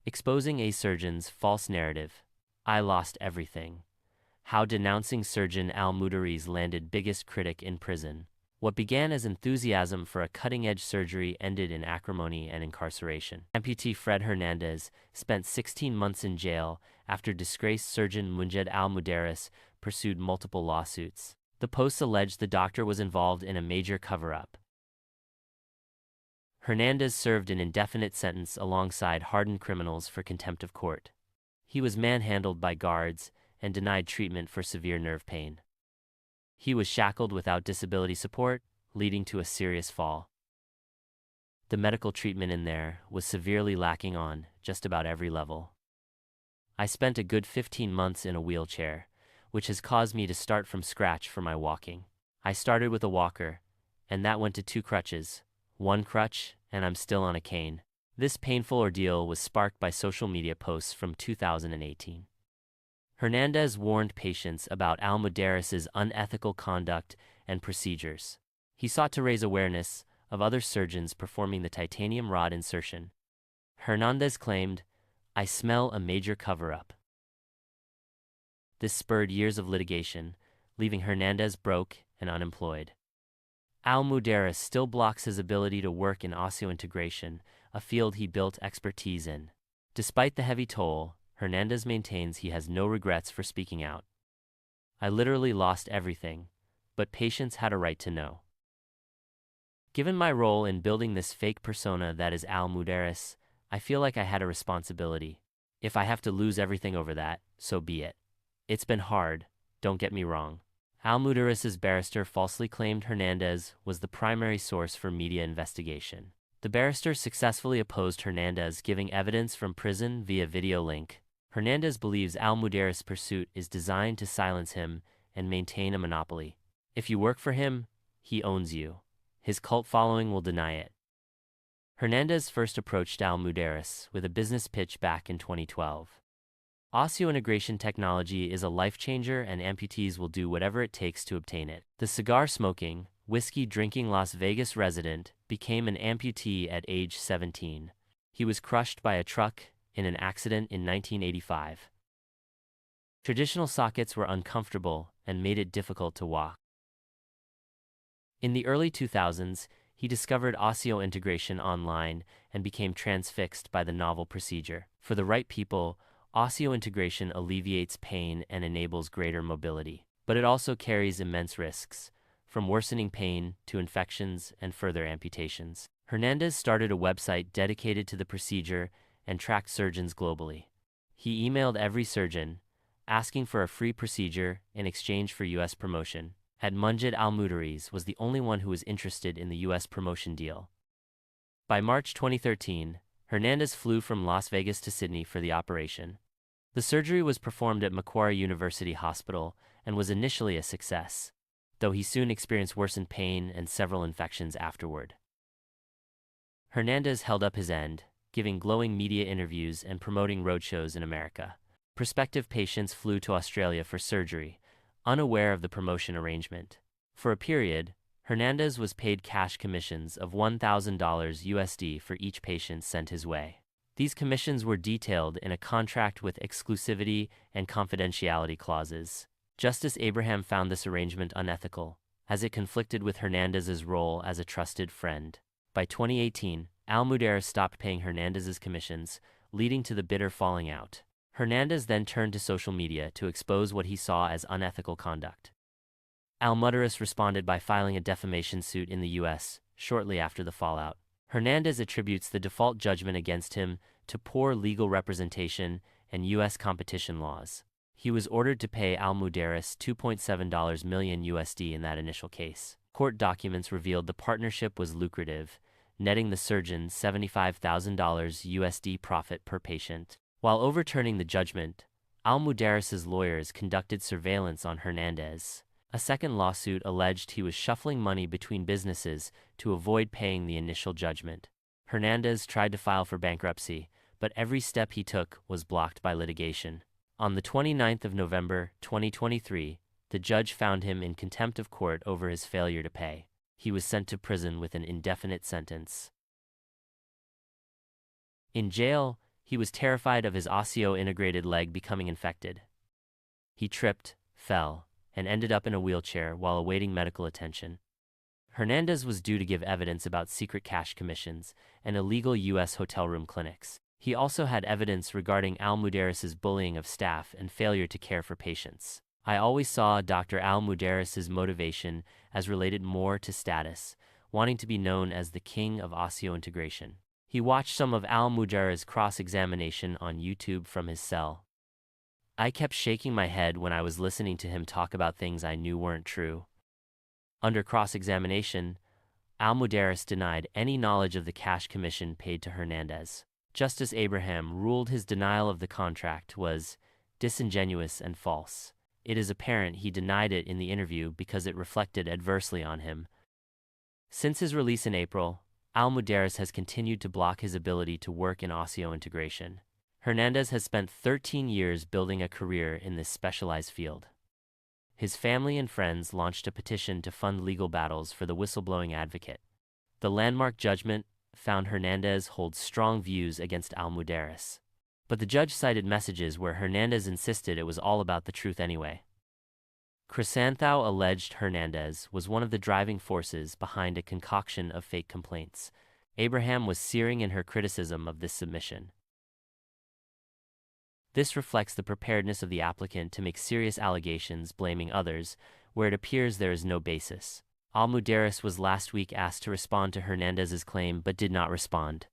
Exposing a surgeon's false narrative. I lost everything. How denouncing surgeon Al Muderis landed biggest critic in prison. What began as enthusiasm for a cutting-edge surgery ended in acrimony and incarceration. Amputee Fred Hernandez spent 16 months in jail after disgraced surgeon Munjed Al Muderis pursued multiple lawsuits. The posts alleged the doctor was involved in a major cover-up. Hernandez served an indefinite sentence alongside hardened criminals for contempt of court. He was manhandled by guards and denied treatment for severe nerve pain. He was shackled without disability support, leading to a serious fall. The medical treatment in there was severely lacking on just about every level. I spent a good 15 months in a wheelchair, which has caused me to start from scratch for my walking. I started with a walker, and that went to 2 crutches, 1 crutch, and I'm still on a cane. This painful ordeal was sparked by social media posts from 2018. Hernandez warned patients about Al Muderis' unethical conduct and procedures. He sought to raise awareness of other surgeons performing the titanium rod insertion. Hernandez claimed, "I smell a major cover-up." This spurred years of litigation, leaving Hernandez broke and unemployed. Al Muderis still blocks his ability to work in osseointegration, a field he built expertise in. Despite the heavy toll, Hernandez maintains he has no regrets for speaking out. "I literally lost everything, but patients had a right to know. Given my role in building this fake persona that is Al Muderis, I feel like I had a responsibility. If I have to lose everything over that, so be it. It's been hard, don't get me wrong." Al Muderis' barrister falsely claimed Hernandez was the primary source for media investigation. The barrister successfully opposed Hernandez, giving evidence from prison via video link. Hernandez believes Al Muderis' pursuit is designed to silence him and maintain a monopoly. If you work for him, he owns you. His cult following will deny it. Hernandez first approached Al Muderis with a business pitch back in 2012. Osseointegration technology is a life-changer and amputees will do whatever it takes to obtain it. The cigar-smoking, whiskey-drinking Las Vegas resident became an amputee at age 17. He was crushed by a truck in an accident in 1985. Traditional sockets were uncomfortable and made it difficult to walk. In the early 2000s, he discovered osseointegration online and became transfixed by the novel procedure. For the right people, osseointegration alleviates pain and enables greater mobility. But it also carries immense risks, from worsening pain to infections and further amputations. Hernandez started a website dedicated to the procedure and tracked surgeons globally. He emailed every surgeon, asking for a free procedure in exchange for U.S. promotion. At Munjed Al Muderis was the only one who was interested in the U.S. promotion deal. By March 2013, Hernandez flew from Las Vegas to Sydney for the operation. The surgery was performed at Macquarie University Hospital and was initially a success, though he soon experienced worsened pain and several infections afterward. Hernandez held up his end, giving glowing media interviews and promoting roadshows in America. Prospective patients flew to Australia for surgery, unaware of the promotion arrangement. For a period, Hernandez was paid cash commissions of $1,000 USD for each patient sent his way. These commissions were detailed in a contract with exclusivity and confidentiality clauses. Justice Abraham found this arrangement unethical, as it conflicted with Hernandez's role as a trusted friend. By 2018, Al Muderis stopped paying Hernandez's commissions, leading to the bitter falling out. Hernandez then turned to social media to expose what he saw as unethical conduct. Al Muderis responded by filing a defamation suit in the U.S. shortly after the fallout. Hernandez attributes the default judgment against him to poor legal representation and U.S. competition laws. He was ordered to pay Al Muderis $2.7 million USD in that initial case. Court documents revealed the partnership was lucrative, netting the surgeon $75,000 USD profit per patient. While overturning the judgment, Al Muderis' lawyers conducted surveillance on Hernandez. A second lawsuit alleged he was shuffling money between businesses to avoid paying the initial judgment. Hernandez tried to file for bankruptcy, but every step he took was blocked by litigation. On the 29th of November, 2023, the judge found him in contempt of court over his failure to pay. He was sent to prison with an indefinite sentence. In jail, He was terrified of his osseointegrated leg becoming infected. He tripped, fell, and ended up in a wheelchair while awaiting medical attention. Hernandez was due to give evidence about secret cash commissions and illegal U.S. hotel room clinics. He also had evidence regarding Al Muderis's bullying of staff and failure to care for patients. I always saw Dr. Al Muderis's motivation as related more to status, wanting to be known as the king of Osseointegration. He watched some of Al Muderis's cross-examination on YouTube from his cell. I kept shaking my head when I was listening to him talk about things I knew weren't true. Under cross-examination, Al Muderis denied any knowledge of the cash commission paid to Hernandez. Justice Abraham ruled his denial of the contract was disingenuous and false. It is apparent he denied it in the interview because it reflected adversely on him. Since his release in April, Al Muderis has continued to block his ability to work in osseointegration. Hernandez has spent 13 years building a career in this specialized field. His family and friends launched a petition to fund legal battles for the whistleblowing advocate. The landmark judgment found Hernandez holds strong views against Al Muderis. But the judge cited messages where Hernandez insisted it was all about the truth anyway. Chrysanthou alleged Hernandez was one of the driving forces behind a concoction of fake complaints. Abraham was searing in her criticism of this submission. This reflects the preparedness of the applicant to make serious allegations blaming others, where it appears there is no basis. Al Muderis was last week asked to respond to Hernandez's claim but did not respond.